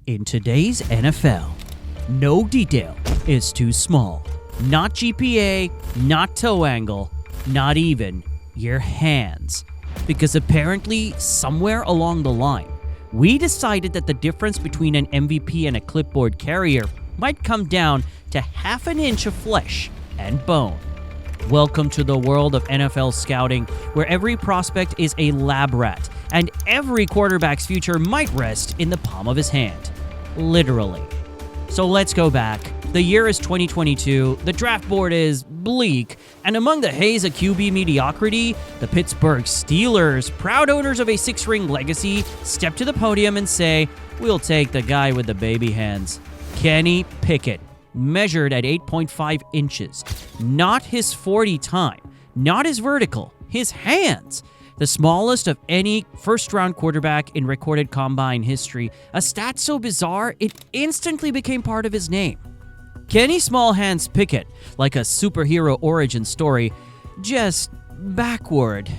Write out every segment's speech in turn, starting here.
In today's NFL, no detail is too small. Not GPA, not toe angle, not even your hands. Because apparently, somewhere along the line, we decided that the difference between an MVP and a clipboard carrier might come down to half an inch of flesh and bone. Welcome to the world of NFL scouting, where every prospect is a lab rat, and every quarterback's future might rest in the palm of his hand. Literally. So let's go back. The year is 2022, the draft board is bleak, and among the haze of QB mediocrity, the Pittsburgh Steelers, proud owners of a six-ring legacy, step to the podium and say, "We'll take the guy with the baby hands." Kenny Pickett, measured at 8.5 inches. Not his 40 time, not his vertical, his hands. The smallest of any first-round quarterback in recorded combine history, a stat so bizarre it instantly became part of his name. Kenny Small Hands Pickett, like a superhero origin story, just backward.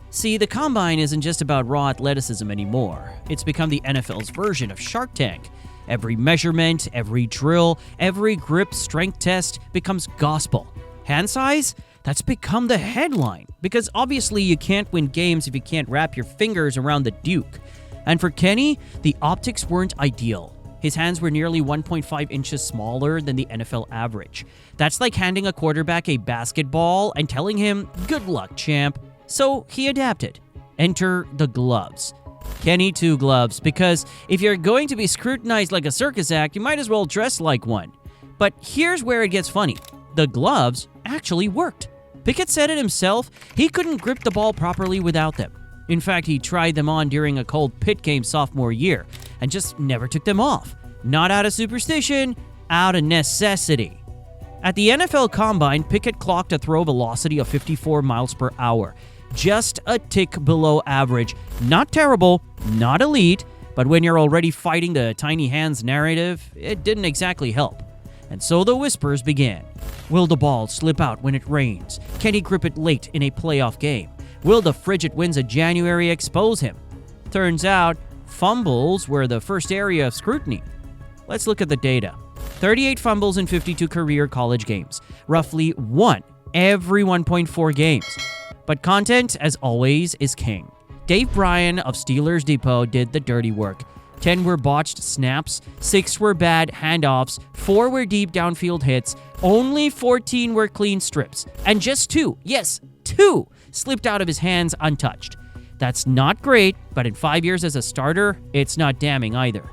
See, the combine isn't just about raw athleticism anymore. It's become the NFL's version of Shark Tank. Every measurement, every drill, every grip strength test becomes gospel. Hand size? That's become the headline, because obviously you can't win games if you can't wrap your fingers around the Duke. And for Kenny, the optics weren't ideal. His hands were nearly 1.5 inches smaller than the NFL average. That's like handing a quarterback a basketball and telling him, "Good luck, champ." So he adapted. Enter the gloves. Kenny two gloves, because if you're going to be scrutinized like a circus act, you might as well dress like one. But here's where it gets funny. The gloves actually worked. Pickett said it himself, he couldn't grip the ball properly without them. In fact, he tried them on during a cold Pitt game sophomore year and just never took them off. Not out of superstition, out of necessity. At the NFL Combine, Pickett clocked a throw velocity of 54 miles per hour. Just a tick below average. Not terrible, not elite, but when you're already fighting the tiny hands narrative, it didn't exactly help. And so the whispers began. Will the ball slip out when it rains? Can he grip it late in a playoff game? Will the frigid winds of January expose him? Turns out, fumbles were the first area of scrutiny. Let's look at the data. 38 fumbles in 52 career college games. Roughly one every 1.4 games. But content, as always, is king. Dave Bryan of Steelers Depot did the dirty work. 10 were botched snaps, 6 were bad handoffs, 4 were deep downfield hits, only 14 were clean strips, and just 2, yes, 2, slipped out of his hands untouched. That's not great, but in 5 years as a starter, it's not damning either.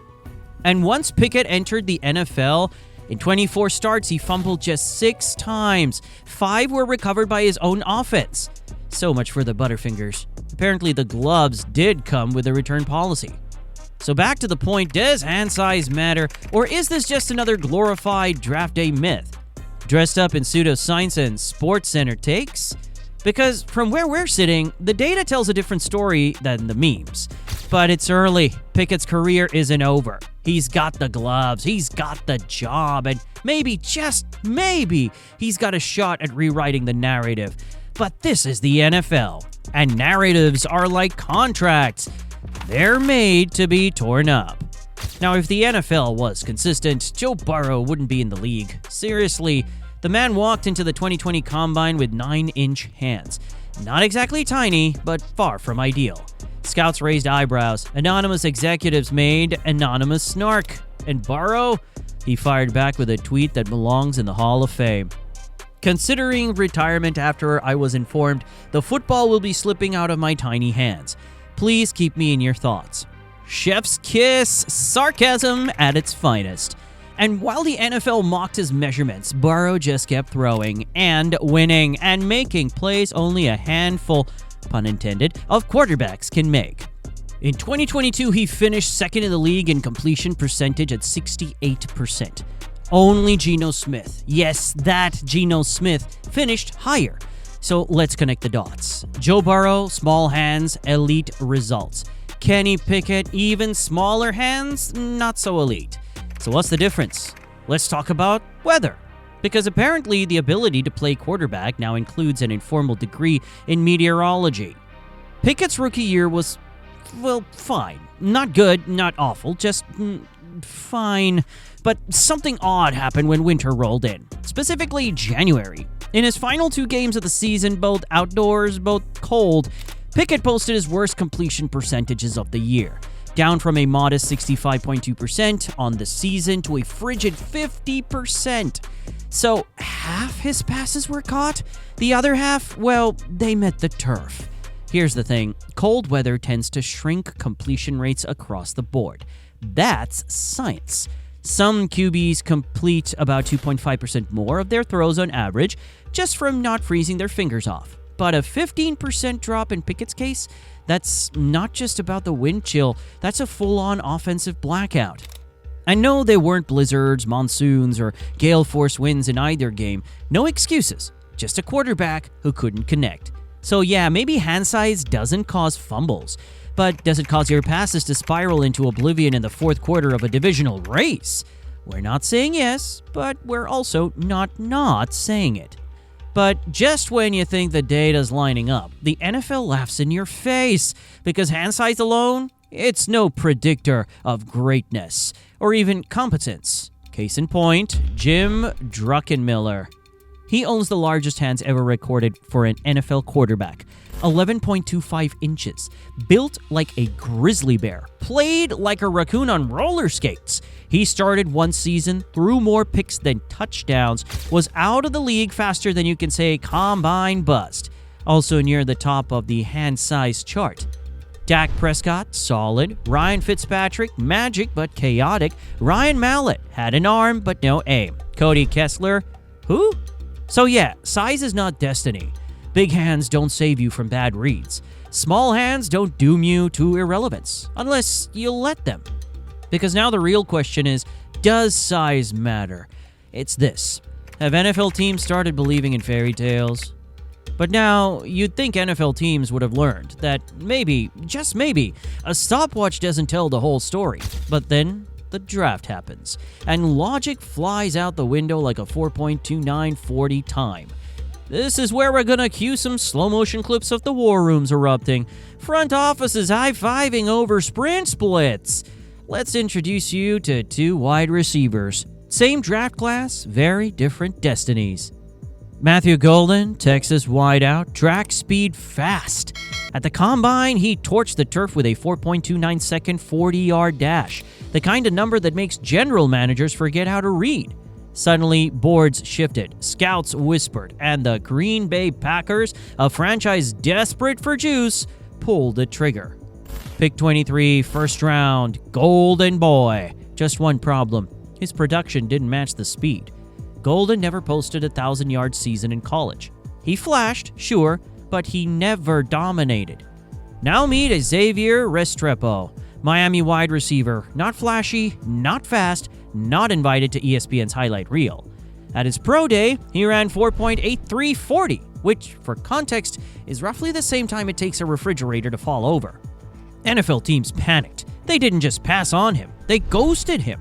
And once Pickett entered the NFL, in 24 starts, he fumbled just 6 times. 5 were recovered by his own offense. So much for the Butterfingers. Apparently the gloves did come with a return policy. So back to the point, does hand size matter, or is this just another glorified draft day myth? Dressed up in pseudoscience and sports center takes? Because from where we're sitting, the data tells a different story than the memes. But it's early. Pickett's career isn't over. He's got the gloves, he's got the job, and maybe, just maybe, he's got a shot at rewriting the narrative. But this is the NFL, and narratives are like contracts. They're made to be torn up. Now, if the NFL was consistent, Joe Burrow wouldn't be in the league. Seriously, the man walked into the 2020 Combine with 9-inch hands. Not exactly tiny, but far from ideal. Scouts raised eyebrows. Anonymous executives made anonymous snark. And Burrow? He fired back with a tweet that belongs in the Hall of Fame. Considering retirement after I was informed the football will be slipping out of my tiny hands. Please keep me in your thoughts. Chef's kiss, sarcasm at its finest. And while the NFL mocked his measurements, Burrow just kept throwing and winning and making plays only a handful, pun intended, of quarterbacks can make. In 2022, he finished second in the league in completion percentage at 68%. Only Geno Smith, yes, that Geno Smith, finished higher. So let's connect the dots. Joe Burrow, small hands, elite results. Kenny Pickett, even smaller hands, not so elite. So what's the difference? Let's talk about weather. Because apparently the ability to play quarterback now includes an informal degree in meteorology. Pickett's rookie year was, well, fine. Not good, not awful, just fine. But something odd happened when winter rolled in, specifically January. In his final 2 games of the season, both outdoors, both cold, Pickett posted his worst completion percentages of the year, down from a modest 65.2% on the season to a frigid 50%. So half his passes were caught. The other half, well, they met the turf. Here's the thing, cold weather tends to shrink completion rates across the board. That's science. Some QBs complete about 2.5% more of their throws on average, just from not freezing their fingers off. But a 15% drop in Pickett's case, that's not just about the wind chill, that's a full-on offensive blackout. I know there weren't blizzards, monsoons, or gale force winds in either game. No excuses, just a quarterback who couldn't connect. So yeah, maybe hand size doesn't cause fumbles, but does it cause your passes to spiral into oblivion in the fourth quarter of a divisional race? We're not saying yes, but we're also not saying it. But just when you think the data's lining up, the NFL laughs in your face, because hand size alone, it's no predictor of greatness or even competence. Case in point, Jim Druckenmiller. He owns the largest hands ever recorded for an NFL quarterback, 11.25 inches, built like a grizzly bear, played like a raccoon on roller skates. He started one season, threw more picks than touchdowns, was out of the league faster than you can say combine bust, also near the top of the hand size chart. Dak Prescott, solid. Ryan Fitzpatrick, magic but chaotic. Ryan Mallett had an arm but no aim. Cody Kessler, who? So yeah, size is not destiny. Big hands don't save you from bad reads. Small hands don't doom you to irrelevance, unless you let them. Because now the real question is, does size matter? It's this. Have NFL teams started believing in fairy tales? But now, you'd think NFL teams would have learned that maybe, just maybe, a stopwatch doesn't tell the whole story. But then, the draft happens, and logic flies out the window like a 4.2940 time. This is where we're gonna cue some slow-motion clips of the war rooms erupting, front offices high-fiving over sprint splits. Let's introduce you to 2 wide receivers. Same draft class, very different destinies. Matthew Golden, Texas wideout, track speed fast. At the combine, he torched the turf with a 4.29-second 40-yard dash, the kind of number that makes general managers forget how to read. Suddenly, boards shifted, scouts whispered, and the Green Bay Packers, a franchise desperate for juice, pulled the trigger. Pick 23, first round, Golden Boy. Just one problem. His production didn't match the speed. Golden never posted a 1,000-yard season in college. He flashed, sure, but he never dominated. Now meet Xavier Restrepo, Miami wide receiver. Not flashy, not fast, not invited to ESPN's highlight reel. At his pro day, he ran 4.8340, which, for context, is roughly the same time it takes a refrigerator to fall over. NFL teams panicked. They didn't just pass on him, they ghosted him.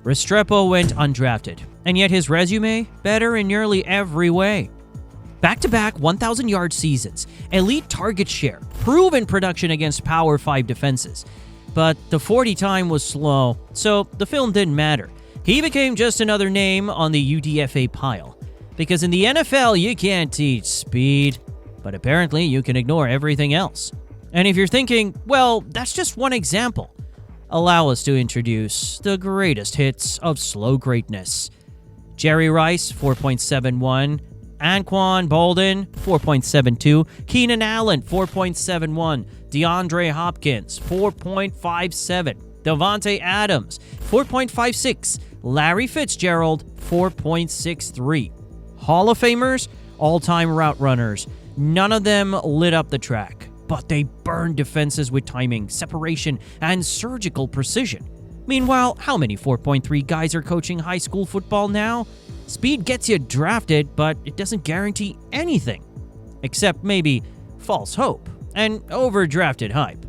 Restrepo went undrafted, and yet his resume better in nearly every way. Back-to-back 1,000-yard seasons, elite target share, proven production against Power 5 defenses. But the 40 time was slow, so the film didn't matter. He became just another name on the UDFA pile. Because in the NFL, you can't teach speed, but apparently you can ignore everything else. And if you're thinking, well, that's just one example, allow us to introduce the greatest hits of slow greatness. Jerry Rice, 4.71. Anquan Bolden, 4.72. Keenan Allen, 4.71. DeAndre Hopkins, 4.57. Devontae Adams, 4.56. Larry Fitzgerald, 4.63. Hall of Famers, all-time route runners. None of them lit up the track, but they burned defenses with timing, separation, and surgical precision. Meanwhile, how many 4.3 guys are coaching high school football now? Speed gets you drafted, but it doesn't guarantee anything. Except maybe false hope and overdrafted hype.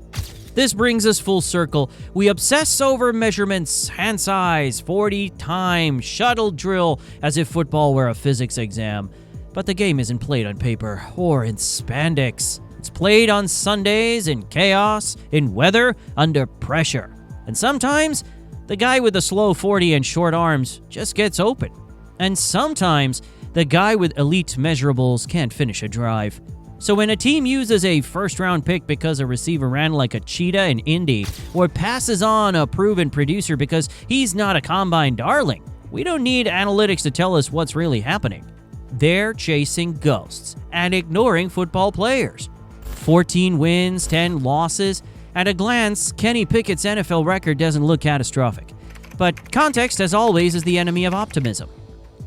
This brings us full circle. We obsess over measurements, hand size, 40 time, shuttle drill, as if football were a physics exam. But the game isn't played on paper or in spandex. It's played on Sundays, in chaos, in weather, under pressure. And sometimes, The guy with the slow 40 and short arms just gets open. And sometimes, the guy with elite measurables can't finish a drive. So when a team uses a first-round pick because a receiver ran like a cheetah in Indy, or passes on a proven producer because he's not a combine darling, we don't need analytics to tell us what's really happening. They're chasing ghosts and ignoring football players. 14 wins, 10 losses. At a glance, Kenny Pickett's NFL record doesn't look catastrophic. But context, as always, is the enemy of optimism.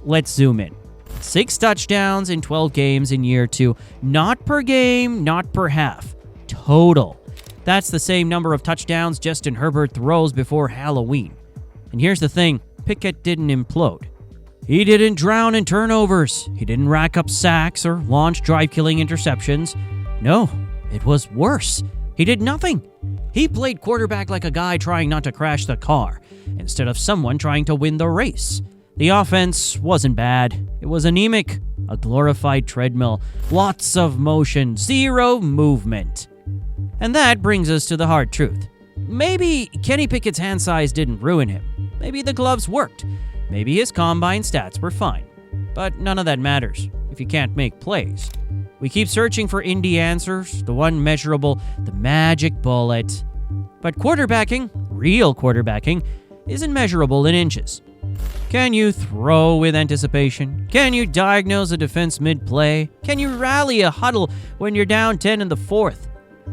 Let's zoom in. 6 touchdowns in 12 games in year 2. Not per game, not per half. Total. That's the same number of touchdowns Justin Herbert throws before Halloween. And here's the thing, Pickett didn't implode. He didn't drown in turnovers. He didn't rack up sacks or launch drive-killing interceptions. No, it was worse. He did nothing. He played quarterback like a guy trying not to crash the car, instead of someone trying to win the race. The offense wasn't bad. It was anemic, a glorified treadmill, lots of motion, zero movement. And that brings us to the hard truth. Maybe Kenny Pickett's hand size didn't ruin him. Maybe the gloves worked. Maybe his combine stats were fine. But none of that matters if you can't make plays. We keep searching for indie answers, the one measurable, the magic bullet. But quarterbacking, real quarterbacking, isn't measurable in inches. Can you throw with anticipation? Can you diagnose a defense mid-play? Can you rally a huddle when you're down 10 in the fourth?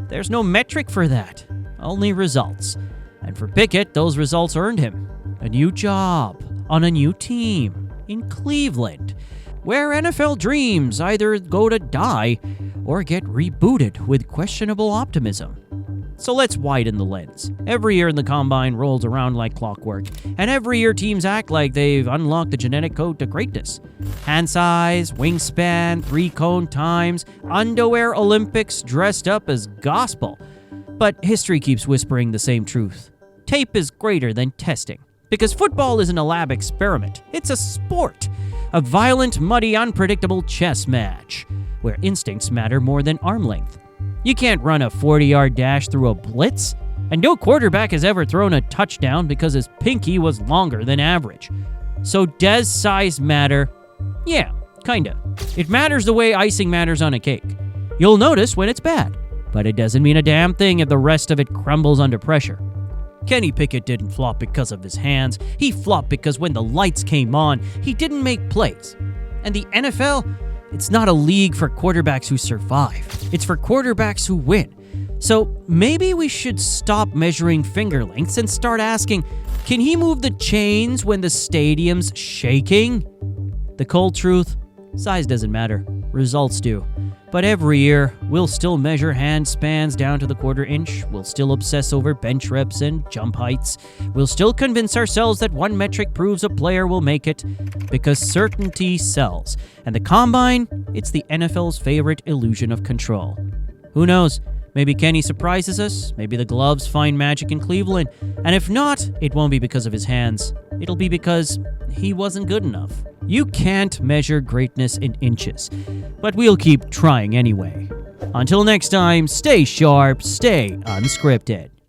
There's no metric for that, only results. And for Pickett, those results earned him a new job on a new team in Cleveland, where NFL dreams either go to die or get rebooted with questionable optimism. So let's widen the lens. Every year the combine rolls around like clockwork, and every year teams act like they've unlocked the genetic code to greatness. Hand size, wingspan, 3-cone times, underwear Olympics dressed up as gospel. But history keeps whispering the same truth. Tape is greater than testing, because football isn't a lab experiment. It's a sport. A violent, muddy, unpredictable chess match, where instincts matter more than arm length. You can't run a 40-yard dash through a blitz, and no quarterback has ever thrown a touchdown because his pinky was longer than average. So does size matter? Yeah, kinda. It matters the way icing matters on a cake. You'll notice when it's bad, but it doesn't mean a damn thing if the rest of it crumbles under pressure. Kenny Pickett didn't flop because of his hands. He flopped because when the lights came on, he didn't make plays. And the NFL, it's not a league for quarterbacks who survive. It's for quarterbacks who win. So maybe we should stop measuring finger lengths and start asking, can he move the chains when the stadium's shaking? The cold truth, size doesn't matter. Results do. But every year, we'll still measure hand spans down to the quarter inch. We'll still obsess over bench reps and jump heights. We'll still convince ourselves that one metric proves a player will make it, because certainty sells. And the combine, it's the NFL's favorite illusion of control. Who knows? Maybe Kenny surprises us. Maybe the gloves find magic in Cleveland. And if not, it won't be because of his hands. It'll be because he wasn't good enough. You can't measure greatness in inches, but we'll keep trying anyway. Until next time, stay sharp, stay unscripted.